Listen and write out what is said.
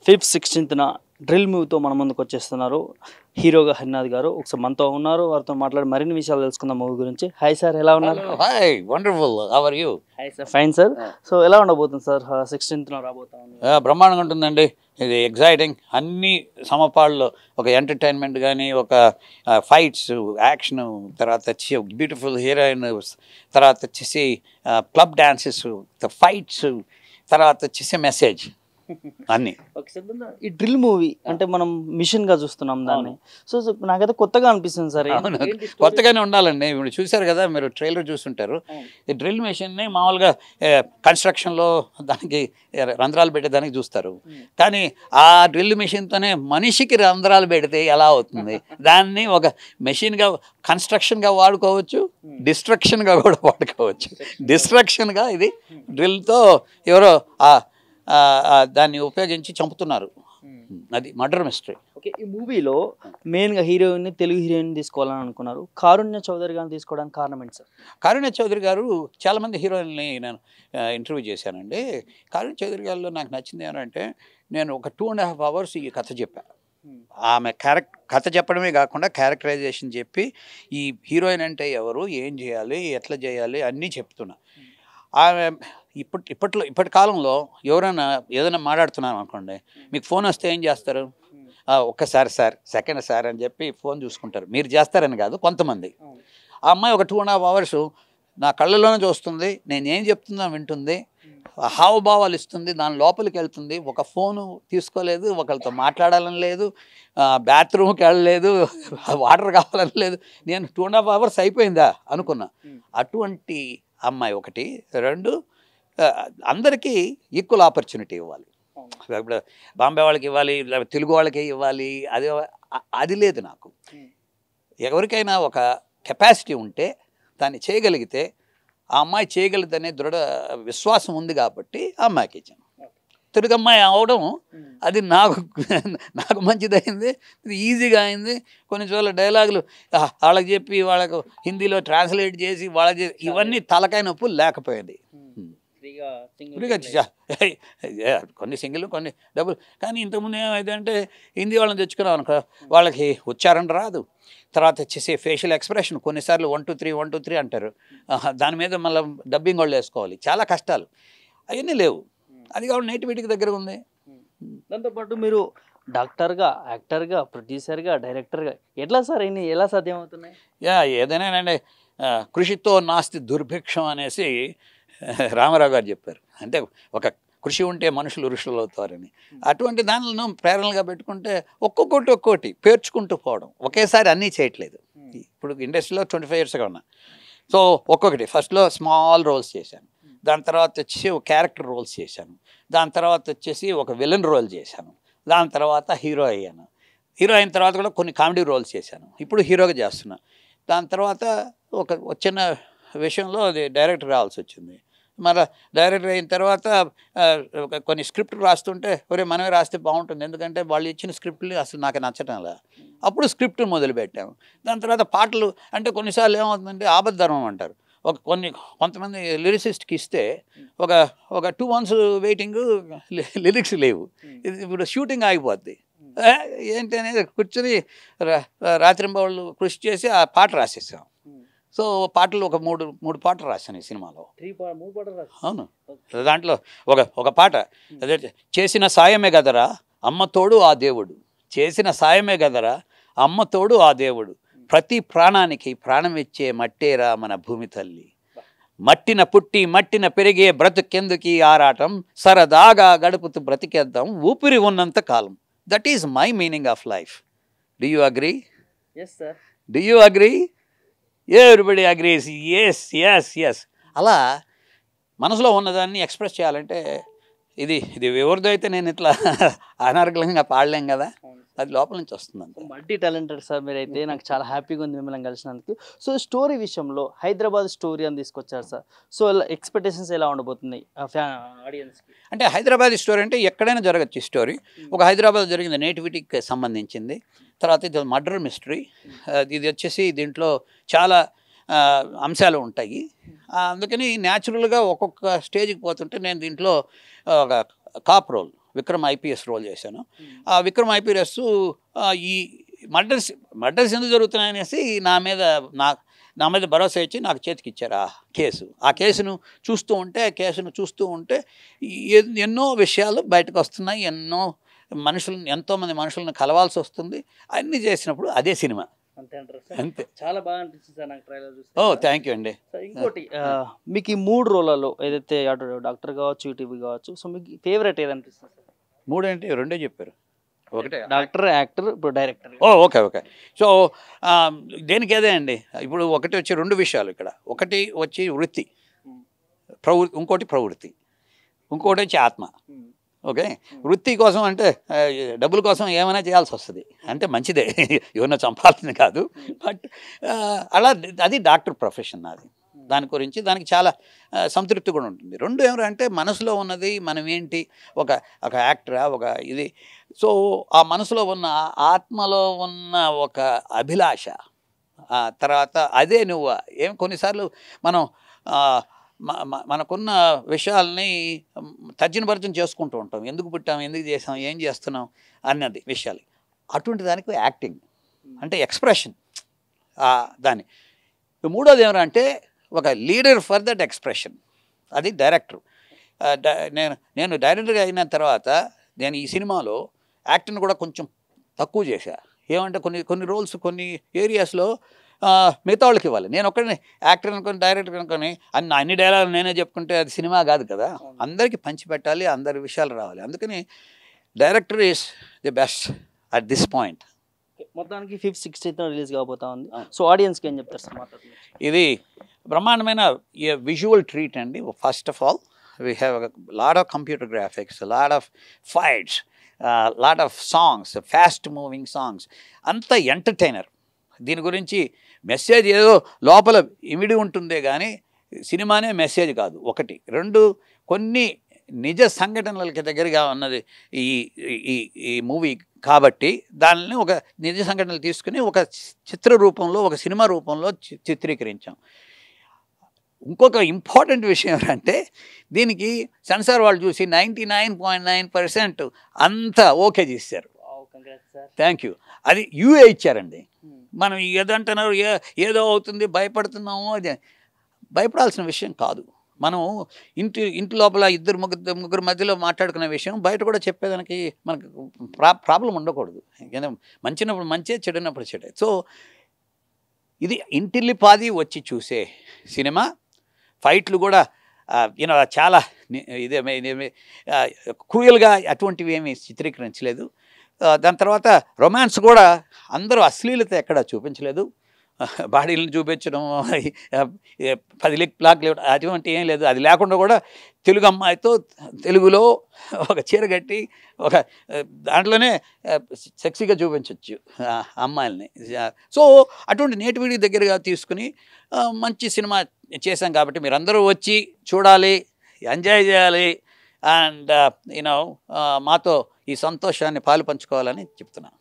ఫిబ్రవరి 16న drill మూవీతో మన ముందుకు వచ్చేస్తున్నారు హీరోగా హరినాథ్ గారు. ఒకసారి మనతో ఉన్నారు, వారితో మాట్లాడి మరిన్ని విషయాలు తెలుసుకుందాం మూవీ గురించి. హాయ్ సార్, ఎలా ఉన్నారు? Hi, wonderful. How are you? Hi sir, fine sir. So ఎలా ఉండబోతుంది సార్ 16న రాబోతా ఉంది? బ్రహ్మాండంగా ఉంటుందండి. ఇది ఎగ్జైటింగ్. అన్ని సమపాళ్ళు, ఒక ఎంటర్టైన్మెంట్ కానీ, ఒక ఫైట్స్, యాక్షన్, తర్వాత వచ్చి బ్యూటిఫుల్ హీరోయిన్, తర్వాత వచ్చేసి క్లబ్ డాన్సెస్, ఫైట్స్, తర్వాత వచ్చేసి మెసేజ్ అన్నీ. ఈ డ్రిల్ మూవీ అంటే మనం మిషన్ గా చూస్తున్నాం దాన్ని. సో నాకైతే కొత్తగా అనిపిస్తుంది సార్. కొత్తగానే ఉండాలండి. ఇప్పుడు చూసారు కదా, మీరు ట్రైలర్ చూస్తుంటారు. ఈ డ్రిల్ మెషిన్ని మామూలుగా కన్స్ట్రక్షన్లో దానికి రంధ్రాలు పెట్టేదానికి చూస్తారు, కానీ ఆ డ్రిల్ మెషిన్తోనే మనిషికి రంధ్రాలు పెడితే ఎలా అవుతుంది? దాన్ని ఒక మెషిన్గా కన్స్ట్రక్షన్గా వాడుకోవచ్చు, డిస్ట్రక్షన్గా కూడా వాడుకోవచ్చు. డిస్ట్రక్షన్గా ఇది డ్రిల్తో ఎవరో దాన్ని ఉపయోగించి చంపుతున్నారు. అది మర్డర్ మిస్టరీ. ఓకే, ఈ మూవీలో మెయిన్గా హీరోయిన్ తెలుగు హీరోయిన్ తీసుకోవాలని అనుకున్నారు. కారుణ్య చౌదరి గారిని తీసుకోవడానికి కారణం ఏంటి సార్? కారుణ్య చౌదరి గారు చాలామంది హీరోయిన్ని నేను ఇంటర్వ్యూ చేశానండి. కారుణ్య చౌదరి గారిలో నాకు నచ్చింది ఏంటంటే, నేను ఒక 2.5 hours ఈ కథ చెప్పాను. ఆమె కథ చెప్పడమే కాకుండా క్యారెక్టరైజేషన్ చెప్పి, ఈ హీరోయిన్ అంటే ఎవరు, ఏం చేయాలి, ఎట్లా చేయాలి అన్నీ చెప్తున్నా. ఆమె ఇప్పటి కాలంలో ఎవరైనా ఏదైనా మాట్లాడుతున్నాను అనుకోండి, మీకు ఫోన్ వస్తే ఏం చేస్తారు? ఒక్కసారి సార్, సెకండ్ సార్ అని చెప్పి ఫోన్ చూసుకుంటారు. మీరు చేస్తారని కాదు, కొంతమంది. ఆ అమ్మాయి ఒక 2.5 hours నా కళ్ళలోనే చూస్తుంది, నేను ఏం చెప్తున్నా వింటుంది, హావభావాలు ఇస్తుంది, దాని లోపలికి వెళ్తుంది. ఒక ఫోను తీసుకోలేదు, ఒకరితో మాట్లాడాలని లేదు, బాత్రూమ్కి వెళ్ళలేదు, వాటర్ కావాలని లేదు. నేను 2.5 hours అయిపోయిందా అనుకున్నా. అటువంటి అమ్మాయి ఒకటి. 2, అందరికీ ఈక్వల్ ఆపర్చునిటీ ఇవ్వాలి. ఇప్పుడు బాంబే వాళ్ళకి ఇవ్వాలి, తెలుగు వాళ్ళకి ఇవ్వాలి, అది లేదు నాకు. ఎవరికైనా ఒక కెపాసిటీ ఉంటే దాన్ని చేయగలిగితే, ఆ అమ్మాయి చేయగలిగితేనే దృఢ విశ్వాసం ఉంది కాబట్టి ఆ అమ్మాయికి ఇచ్చాను. తెలుగు అమ్మాయి అవడం అది నాకు మంచిదైంది, ఇది ఈజీగా అయింది. కొన్ని చోట్ల డైలాగులు వాళ్ళకి చెప్పి, వాళ్ళకు హిందీలో ట్రాన్స్లేట్ చేసి వాళ్ళకి ఇవన్నీ తలకాయ నొప్పు లేకపోయింది. కొన్ని సింగిల్, కొన్ని డబుల్. కానీ ఇంతకుముందు ఏమైందంటే, హిందీ వాళ్ళని తెచ్చుకున్నాం అనుకో, వాళ్ళకి ఉచ్చారణ రాదు, తర్వాత వచ్చేసి ఫేషియల్ ఎక్స్ప్రెషన్ కొన్నిసార్లు 1 2 3 1 2 3 అంటారు. దాని మీద మళ్ళీ డబ్బింగ్ వాళ్ళు వేసుకోవాలి, చాలా కష్టాలు. అవన్నీ లేవు. అది కాబట్టి నేటివిటీకి దగ్గర ఉంది. దాంతోపాటు మీరు డాక్టర్గా, యాక్టర్గా, ప్రొడ్యూసర్గా, డైరెక్టర్గా ఎట్లా సార్ ఎలా సాధ్యం అవుతున్నాయి? ఏదైనానండి, కృషితో నాస్తి దుర్భిక్షం అనేసి రామారావు గారు చెప్పారు. అంటే ఒక కృషి ఉంటే మనుషులు ఋషులు అవుతారని. అటువంటి దానిలను ప్రేరణలుగా పెట్టుకుంటే ఒక్కొక్కటి పేర్చుకుంటూ పోవడం. ఒకేసారి అన్నీ చేయట్లేదు. ఇప్పుడు ఇండస్ట్రీలో 25 yearsగా ఉన్నా. సో ఒక్కొక్కటి, ఫస్ట్లో స్మాల్ రోల్స్ చేశాను, దాని తర్వాత వచ్చి ఒక క్యారెక్టర్ రోల్స్ చేశాను, దాని తర్వాత వచ్చేసి ఒక విలన్ రోల్ చేశాను, దాని తర్వాత హీరో అయ్యాను. హీరో అయిన తర్వాత కూడా కొన్ని కామెడీ రోల్స్ చేశాను, ఇప్పుడు హీరోగా చేస్తున్నా. దాని తర్వాత ఒక చిన్న విషయంలో అది డైరెక్టర్ రావాల్సి వచ్చింది. మళ్ళీ డైరెక్టర్ అయిన తర్వాత కొన్ని స్క్రిప్ట్ రాస్తుంటే, మనమే రాస్తే బాగుంటుంది, ఎందుకంటే వాళ్ళు ఇచ్చిన స్క్రిప్ట్లు అసలు నాకు నచ్చటం లేదు. అప్పుడు స్క్రిప్ట్ మొదలుపెట్టాము. దాని తర్వాత పాటలు అంటే కొన్నిసార్లు ఏమవుతుందంటే ఆబద్ధర్మం అంటారు. కొంతమంది లిరిసిస్ట్కి ఇస్తే ఒక 2 months వెయిటింగ్, లిరిక్స్ లేవు. ఇప్పుడు షూటింగ్ ఆగిపోద్ది. ఏంటి అనేది కూర్చొని రాత్రింబవళ్ళు కృషి చేసి ఆ పాట రాసేసాం. సో పాటలు ఒక మూడు పాటలు రాశాను ఈ సినిమాలో. అవును. దాంట్లో ఒక పాట అదే, చేసిన సాయమే గదరా అమ్మ తోడు ఆ దేవుడు, చేసిన సాయమే గదరా అమ్మ తోడు ఆ దేవుడు, ప్రతి ప్రాణానికి ప్రాణం ఇచ్చే మట్టేరా మన భూమి తల్లి, మట్టిన పుట్టి మట్టిన పెరిగే బ్రతుకెందుకీ ఆరాటం, సరదాగా గడుపుతూ బ్రతికేద్దాం ఊపిరి ఉన్నంత కాలం. That is my meaning of life. Do you agree? Yes sir. Do you agree? Everybody agrees. Yes yes yes. అలా మనసులో ఉన్నదాన్ని ఎక్స్ప్రెస్ చేయాలంటే ఇది ఎవరిదో అయితే నేను ఇట్లా అనార్గళంగా పాడలేం కదా, అది లోపల నుంచి వస్తుంది. మల్టీ టాలెంటెడ్ సార్ మీరైతే. నాకు చాలా హ్యాపీగా ఉంది మిమ్మల్ని కలిసినందుకు. సో స్టోరీ విషయంలో హైదరాబాద్ స్టోరీ అని తీసుకొచ్చారు సార్. సో ఎక్స్పెక్టేషన్స్ ఎలా ఉండబోతున్నాయి ఆడియన్స్కి? అంటే హైదరాబాద్ స్టోరీ అంటే ఎక్కడైనా జరగచ్చు ఈ స్టోరీ. ఒక హైదరాబాద్ జరిగింది, నేటివిటీకి సంబంధించింది. తర్వాత ఇది మర్డర్ మిస్టరీ. ఇది వచ్చేసి దీంట్లో చాలా అంశాలు ఉంటాయి. అందుకని న్యాచురల్గా ఒక్కొక్క స్టేజ్కి పోతుంటే నేను దీంట్లో ఒక cop role, Vikram IPS role చేశాను. ఆ విక్రమ్ ఐపీఎస్ ఈ మర్డర్స్ ఎందుకు జరుగుతున్నాయనేసి నా మీద భరోసా ఇచ్చి నాకు చేతికి ఇచ్చారు ఆ కేసును చూస్తూ ఉంటే ఎన్నో విషయాలు బయటకు వస్తున్నాయి. ఎంతోమంది మనుషులను కలవాల్సి వస్తుంది. అన్నీ చేసినప్పుడు అదే సినిమా అంతే. చాలా బాగా అనిపిస్తుంది సార్ నాకు ట్రైలర్ చూసి. థ్యాంక్ యూ అండి. ఇంకోటి మీకు ఈ 3 రోలలో ఏదైతే అటు డాక్టర్ కావచ్చు, యూటీవీ కావచ్చు, సో మీకు ఫేవరెట్ ఏదనిపిస్తుంది సార్? 3 ఏంటి? 2 చెప్పారు. ఒకటే డాక్టర్, యాక్టర్, ఇప్పుడు డైరెక్టర్. ఓకే. సో దేనికి అండి, ఇప్పుడు ఒకటి వచ్చి 2 విషయాలు ఇక్కడ. ఒకటి వచ్చి వృత్తి, ఇంకోటి ప్రవృత్తి, ఇంకోటి వచ్చి ఆత్మ. ఓకే, వృత్తి కోసం అంటే డబ్బుల కోసం ఏమైనా చేయాల్సి వస్తుంది, అంటే మంచిదే, ఎవరినో చంపాల్సింది కాదు. బట్ అలా అది డాక్టర్ ప్రొఫెషన్. దానికి చాలా సంతృప్తి కూడా ఉంటుంది. 2 ఏమంటే మనసులో ఉన్నది మనం ఏంటి, ఒక యాక్టరా, ఒక ఇది. సో ఆ మనసులో ఉన్న ఆత్మలో ఉన్న ఒక అభిలాష, తర్వాత అదే నువ్వు కొన్నిసార్లు మనం మనకున్న విషయాల్ని తర్జన భర్జన చేసుకుంటూ ఉంటాం. ఎందుకు పుట్టాం, ఎందుకు చేసాం, ఏం చేస్తున్నాం అన్నది విషయాలు. అటువంటి దానికి యాక్టింగ్ అంటే ఎక్స్ప్రెషన్. దాన్ని 3వది ఏమంటే ఒక లీడర్ ఫర్ దట్ ఎక్స్ప్రెషన్, అది డైరెక్టర్. నేను డైరెక్టర్గా అయిన తర్వాత నేను ఈ సినిమాలో యాక్టింగ్ కూడా కొంచెం తక్కువ చేశా. ఏమంటే కొన్ని రోల్స్ కొన్ని ఏరియాస్లో మిగతా వాళ్ళకి ఇవ్వాలి. నేను ఒక్కడిని యాక్టర్ అనుకొని, డైరెక్టర్ అనుకొని అన్ని డైలాగులు నేనే చెప్పుకుంటే అది సినిమా కాదు కదా. అందరికీ పంచి పెట్టాలి, అందరి విషయాలు రావాలి. అందుకని director is the best at this point. మొత్తానికి 5th, 16th రిలీజ్ కాబోతా ఉంది. సో ఆడియన్స్కి ఏం చెప్తారు సార్? ఇది బ్రహ్మాండమైన విజువల్ ట్రీట్ అండి. First of all we have lot of computer graphics, lot of fights, lot of songs, fast moving songs, అంత entertainer. దీని గురించి మెసేజ్ ఏదో లోపల ఇమిడి ఉంటుందే కానీ సినిమానే మెసేజ్ కాదు. 1. 2 కొన్ని నిజ సంఘటనలకి దగ్గరగా ఉన్నది ఈ మూవీ కాబట్టి దానిని ఒక నిజ సంఘటనలు తీసుకుని ఒక చిత్ర రూపంలో, ఒక సినిమా రూపంలో చిత్రీకరించాం. ఇంకొక ఇంపార్టెంట్ విషయం ఏంటంటే దీనికి సెన్సార్ వాళ్ళు చూసి 99.9% అంతా ఓకే చేశారు. Thank you. అది యూఏ ఇచ్చారండి. మనం ఏదంటున్నారు, ఏదో అవుతుంది, భయపడుతున్నాము, అది భయపడాల్సిన విషయం కాదు. మనం ఇంటి లోపల ముగ్గురు మధ్యలో మాట్లాడుకునే విషయం బయట కూడా చెప్పేదానికి మనకు ప్రాబ్లం ఉండకూడదు. మంచినప్పుడు మంచే, చెడినప్పుడు చెడే. సో ఇది ఇంటిల్లిపాది వచ్చి చూసే సినిమా. ఫైట్లు కూడా చాలా క్రూయల్గా అటువంటివి ఏమీ చిత్రీకరించలేదు. దాని తర్వాత రొమాన్స్ కూడా అందరూ అశ్లీలత ఎక్కడ చూపించలేదు. బాడీలను చూపించడం, 10 లాక్లు అటువంటి ఏం లేదు. అది లేకుండా కూడా తెలుగు అమ్మాయితో తెలుగులో ఒక చీర కట్టి ఒక దాంట్లోనే సెక్సీగా చూపించవచ్చు అమ్మాయిల్ని. సో అటువంటి నేటివిటీ దగ్గరగా తీసుకుని మంచి సినిమా చేశాం కాబట్టి మీరందరూ వచ్చి చూడాలి, ఎంజాయ్ చేయాలి, అండ్ మాతో ఈ సంతోషాన్ని పాలు పంచుకోవాలని చెప్తున్నాను.